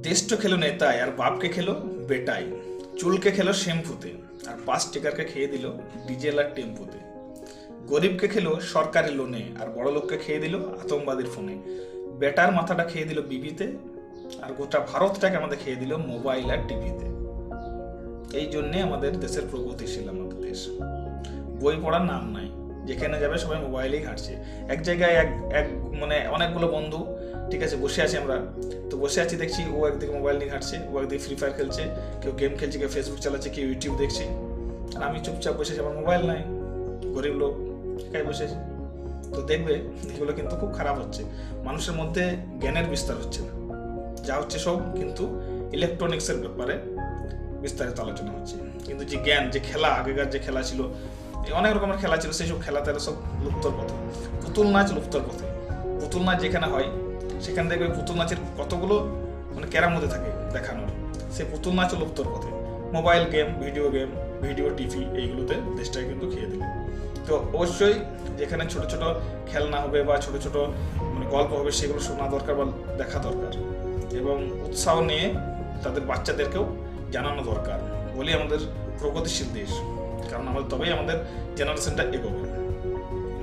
देश तो खेलो नेताय और बाप के खेलो बेटाई, चुल के खेलो शैम्पूते और 5 टिकार के खेये दिल डिजेल और टेम्पुते, गरीब के खेलो सरकारी लोने और बड़ लोक के खेये दिल आतंकवादीर फोने, बेटार माथाटा खेये दिल बीबीते और गोटा भारतटाके आमादेर खेये दिल मोबाइल और टीवीते। এই জন্যে আমাদের দেশের প্রগতিশীল আমাদের দেশ। বই পড়ার নাম নাই, যেখানে যাবে সবাই মোবাইলেই ঘাঁটছে। এক জায়গায় এক মানে অনেকগুলো বন্ধু, ঠিক আছে, বসে আছি আমরা, তো বসে আছি দেখছি ও একদিকে মোবাইল নিয়ে ঘাঁটছে, ও একদিকে ফ্রি ফায়ার খেলছে, কেউ গেম খেলছে, কেউ ফেসবুক চালাচ্ছে, কেউ ইউটিউব দেখছে, আর আমি চুপচাপ বসেছি, আমার মোবাইল নাই, গরিব লোক একাই বসেছি। তো দেখবে এগুলো কিন্তু খুব খারাপ হচ্ছে, মানুষের মধ্যে জ্ঞানের বিস্তার হচ্ছে না, যা হচ্ছে সব কিন্তু ইলেকট্রনিক্সের ব্যাপারে বিস্তারিত আলোচনা হচ্ছে। কিন্তু যে জ্ঞান, যে খেলা, আগেকার যে খেলা ছিল, অনেক রকমের খেলা ছিল, সেই সব খেলা তারা সব লুপ্তর পথে। পুতুল নাচ লুপ্তর পথে। পুতুল নাচ যেখানে হয় সেখান থেকে পুতুল নাচের কতগুলো মানে ক্যারামতি থাকে দেখানোর, সেই পুতুল নাচ লুপ্তর পথে। মোবাইল গেম, ভিডিও টিভি এইগুলোতে দেশটাকে কিন্তু খেয়ে দিল। তো অবশ্যই যেখানে ছোট ছোট খেলনা হবে বা ছোট ছোট মানে গল্প হবে, সেগুলো শোনা দরকার বা দেখা দরকার, এবং উৎসাহ নিয়ে তাদের বাচ্চাদেরকেও জানানো দরকার। বলি আমাদের প্রগতিশীল দেশ, কারণ আমাদের তবেই আমাদের জেনারেশনটা এগোবে,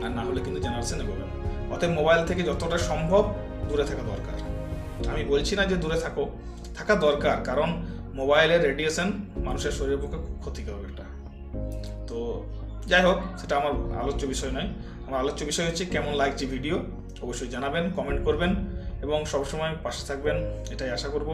আর না হলে কিন্তু জেনারেশন এগোবে না। অতএব মোবাইল থেকে যতটা সম্ভব দূরে থাকা দরকার। আমি বলছি না যে দূরে থাকা দরকার, কারণ মোবাইলের রেডিয়েশন মানুষের শরীরের পক্ষে খুব ক্ষতিকর একটা। তো যাই হোক, সেটা আমার আলোচ্য বিষয় নয়। আমার আলোচ্য বিষয় হচ্ছে কেমন লাগছে ভিডিও, অবশ্যই জানাবেন, কমেন্ট করবেন এবং সবসময় পাশে থাকবেন, এটাই আশা করব।